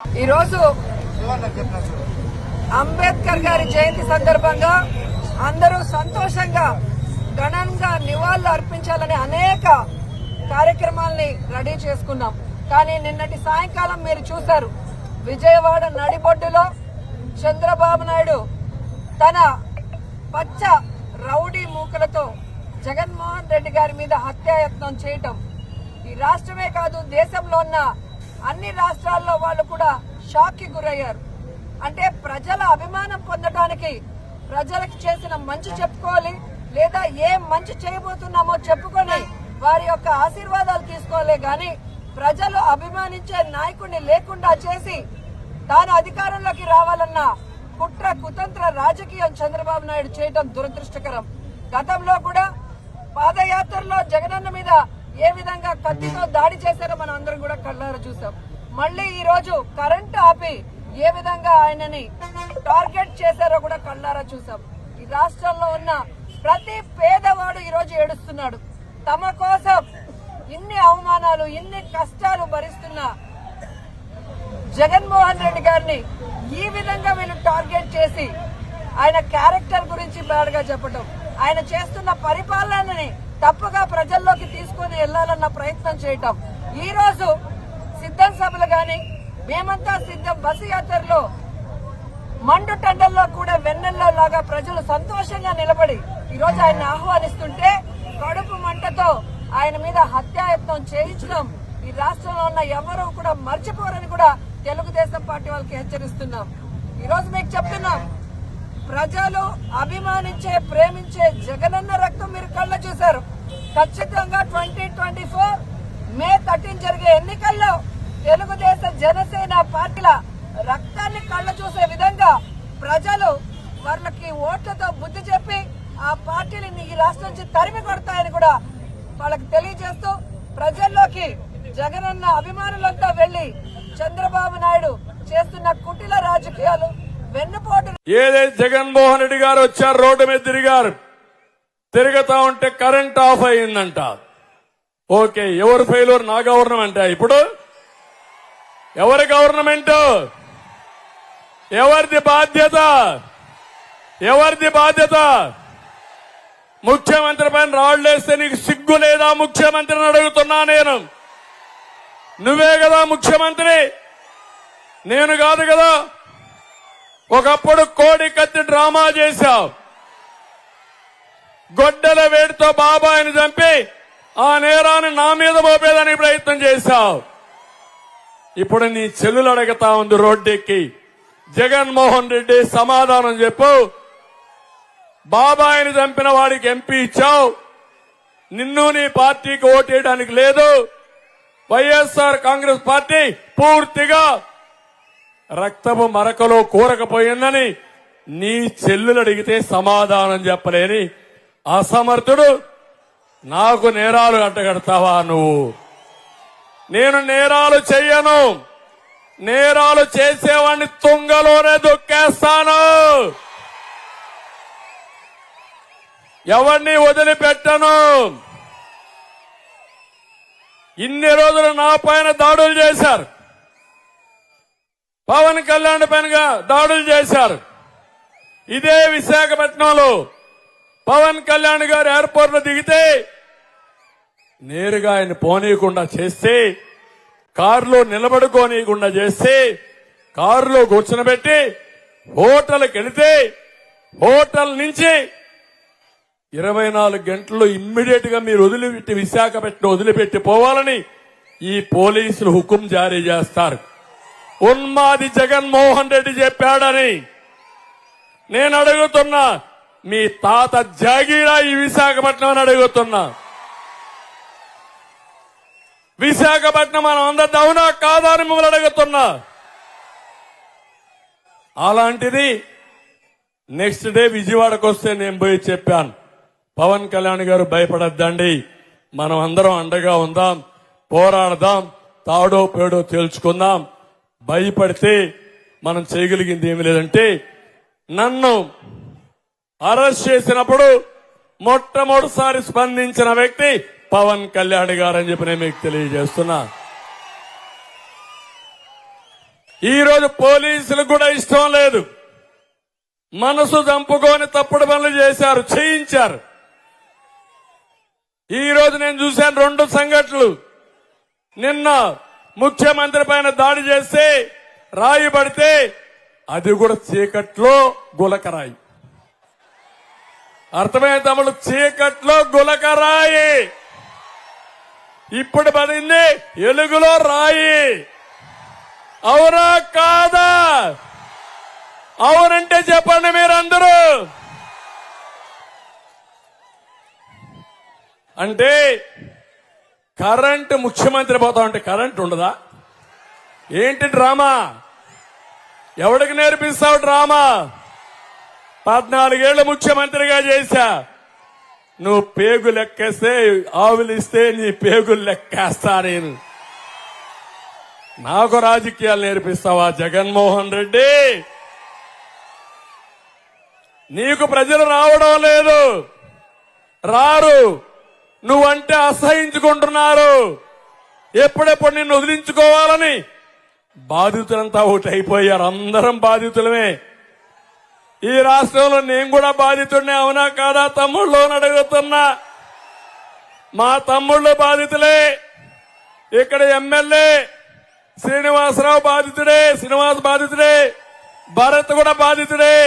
ఈరోజు అంబేద్కర్ గారి జయంతి సందర్భంగా అందరూ సంతోషంగా ఘనంగా నివాళులు అర్పించాలని అనేక కార్యక్రమాల్ని రెడీ చేసుకున్నాం. కానీ నిన్నటి సాయంకాలం మీరు చూశారు, విజయవాడ నడిబొడ్డులో చంద్రబాబు నాయుడు తన పచ్చ రౌడీ మూకలతో జగన్మోహన్ రెడ్డి గారి మీద హత్యాయత్నం చేయటం. ఈ రాష్ట్రమే కాదు, దేశంలో ఉన్న అన్ని రాష్ట్రాల్లో వాళ్ళు కూడా షాక్ కి గురయ్యారు. అంటే ప్రజల అభిమానం పొందడానికి ప్రజలకు చేసిన మంచి చెప్పుకోవాలి, లేదా ఏం మంచి చేయబోతున్నామో చెప్పుకొని వారి యొక్క ఆశీర్వాదాలు తీసుకోవాలి. గాని ప్రజలు అభిమానించే నాయకుడిని లేకుండా చేసి తాను అధికారంలోకి రావాలన్న కుట్ర కుతంత్ర రాజకీయం చంద్రబాబు నాయుడు చేయడం దురదృష్టకరం. గతంలో కూడా పాదయాత్రలో జగనన్న మీద ఏ విధంగా కత్తితో దాడి చేశారో మనం అందరం కూడా కళ్ళారా చూసాం. మళ్లీ ఈ రోజు కరెంటు ఆపి ఏ విధంగా ఆయనని టార్గెట్ చేశారో కూడా కళ్ళారా చూసాం. ఈ రాష్ట్రంలో ఉన్న ప్రతి పేదవాడు ఈ రోజు ఏడుస్తున్నాడు. తమ కోసం ఇన్ని అవమానాలు, ఇన్ని కష్టాలు భరిస్తున్న జగన్మోహన్ రెడ్డి గారిని ఈ విధంగా వీళ్ళు టార్గెట్ చేసి ఆయన క్యారెక్టర్ గురించి బ్యాడ్ గా చెప్పడం, ఆయన చేస్తున్న పరిపాలనని తప్పుగా ప్రజల్లోకి తీసుకుని వెళ్లాలన్న ప్రయత్నం చేయటం. ఈ రోజు సిద్ధం సభలు గాని మేమంతా సిద్ధం బస్సు యాత్రలో మండు టండల్లో కూడా వెన్నెల్లో లాగా ప్రజలు సంతోషంగా నిలబడి ఈ రోజు ఆయన ఆహ్వానిస్తుంటే కడుపు మంటతో ఆయన మీద హత్యాయత్నం చేయించడం ఈ రాష్ట్రంలో ఉన్న ఎవరూ కూడా మర్చిపోరని కూడా తెలుగుదేశం పార్టీ వాళ్ళకి హెచ్చరిస్తున్నాం. ఈ రోజు మీకు చెప్తున్నాం, ప్రజలు అభిమానించే ప్రేమించే జగనన్న రక్తం మీరు కళ్ళ చూశారు. ఖచ్చితంగా 2024 మే 13 జరిగే ఎన్నికల్లో తెలుగుదేశం జనసేన పార్టీల రక్తాన్ని కళ్ళ చూసే విధంగా ప్రజలు వాళ్ళకి ఓట్లతో బుద్ధి చెప్పి ఆ పార్టీని ఈ రాష్ట్రం నుంచి తరిమి కొడతాయని కూడా వాళ్ళకి తెలియజేస్తూ ప్రజల్లోకి జగనన్న అభిమానులంతా వెళ్లి చంద్రబాబు నాయుడు చేస్తున్న కుటిల రాజకీయాలు వెన్నుపోటు. ఏదైతే జగన్మోహన్ రెడ్డి గారు వచ్చారు, రోడ్డు మీద తిరుగుతా ఉంటే కరెంట్ ఆఫ్ అయిందంట. ఓకే, ఎవరు ఫెయిల్యూర్? నా గవర్నమెంట్. ఇప్పుడు ఎవరి గవర్నమెంట్? ఎవరిది బాధ్యత? ఎవరిది బాధ్యత? ముఖ్యమంత్రి పైన రాళ్లేస్తే నీకు సిగ్గు లేదా ముఖ్యమంత్రిని అడుగుతున్నా నేను. నువ్వే కదా ముఖ్యమంత్రి, నేను కాదు కదా. ఒకప్పుడు కోడి కత్తి డ్రామా చేశావు, గొడ్డల వేడితో బాబాయిని చంపి ఆ నేరాన్ని నా మీద మోపేదానికి ప్రయత్నం చేశావు. ఇప్పుడు నీ చెల్లెలు అడుగుతా ఉంది రోడ్డెక్కి, జగన్మోహన్ రెడ్డి సమాధానం చెప్పు. బాబాయిని చంపిన వాడికి ఎంపీ ఇచ్చావు, నిన్ను నీ పార్టీకి ఓటేయడానికి లేదు. వైఎస్ఆర్ కాంగ్రెస్ పార్టీ పూర్తిగా రక్తపు మరకలో కూరకపోయిందని నీ చెల్లెలు అడిగితే సమాధానం చెప్పలేని అసమర్థుడు నాకు నేరాలు అడ్డగడతావా నువ్వు? నేను నేరాలు చెయ్యను. నేరాలు చేసేవాడిని తుంగలోనే దొక్కేస్తాను. ఎవరిని వదిలిపెట్టను. ఇన్ని రోజులు నా పైన దాడులు చేశారు, పవన్ కళ్యాణ్ పైన దాడులు చేశారు. ఇదే విశాఖపట్నంలో పవన్ కళ్యాణ్ గారు ఎయిర్పోర్ట్ లో దిగితే నేరుగా ఆయన పోనీయకుండా చేస్తే, కారులో నిలబడుకోనీయకుండా చేస్తే, కారులో కూర్చునబెట్టి హోటల్కి వెళితే హోటల్ నుంచి 24 గంటల్లో ఇమ్మీడియట్ గా మీరు వదిలిపెట్టి విశాఖపట్నం వదిలిపెట్టి పోవాలని ఈ పోలీసులు హుకుం జారీ చేస్తారు. ఉన్మాది జగన్మోహన్ రెడ్డి చెప్పాడని నేను అడుగుతున్నా. మీ తాత జాగీరా ఈ విశాఖపట్నం అని అడుగుతున్నా. విశాఖపట్నం మనం అందరి అవునా కాదా అని మిమ్మల్ని అడుగుతున్నా. అలాంటిది నెక్స్ట్ డే విజయవాడకు వస్తే నేను పోయి చెప్పాను, పవన్ కళ్యాణ్ గారు భయపడద్దండి, మనం అందరం అండగా ఉందాం, పోరాడదాం, తాడో పేడో తేల్చుకుందాం. భయపడితే మనం చేయగలిగింది ఏమి లేదంటే, నన్ను అరెస్ట్ చేసినప్పుడు మొట్టమొదటిసారి స్పందించిన వ్యక్తి పవన్ కళ్యాణ్ గారని చెప్పి నేను మీకు తెలియజేస్తున్నా. ఈ రోజు పోలీసులకు కూడా ఇష్టం లేదు. మనసు చంపుకొని తప్పుడు పనులు చేశారు, చేయించారు. ఈ రోజు నేను చూశాను 2 సంఘటనలు. నిన్న ముఖ్యమంత్రి పైన దాడి చేస్తే రాయి పడితే అది కూడా చీకట్లో గులకరాయి. అర్థమైన తమ్ముడు, చీకట్లో గులకరాయి. ఇప్పుడు పడింది ఎలుగులో రాయి. అవునా కాదా? అవునంటే చెప్పండి మీరందరూ. అంటే కరెంటు ముఖ్యమంత్రి పోతా ఉంటే కరెంటు ఉండదా? ఏంటి డ్రామా? ఎవడికి నేర్పిస్తావు డ్రామా? 14 ఏళ్లు ముఖ్యమంత్రిగా చేశా. నువ్వు పేగు లెక్కేస్తే, ఆవులిస్తే నీ పేగులు లెక్కేస్తా నేను. నాకు రాజకీయాలు నేర్పిస్తావా జగన్మోహన్ రెడ్డి? నీకు ప్రజలు రావడం లేదు, రారు. నువ్వంటే అసహించుకుంటున్నారు. ఎప్పుడెప్పుడు నిన్ను వదిలించుకోవాలని బాధితులంతా ఒకటి అయిపోయారు. అందరం బాధితులమే. ఈ రాష్ట్రంలో నేను కూడా బాధితుడినే. అవునా కాదా తమ్ముళ్ళు అని అడుగుతున్నా. మా తమ్ముళ్ళు బాధితులే. ఇక్కడ ఎమ్మెల్యే శ్రీనివాసరావు బాధితుడే, శ్రీనివాస్ బాధితుడే, భరత్ కూడా బాధితుడే.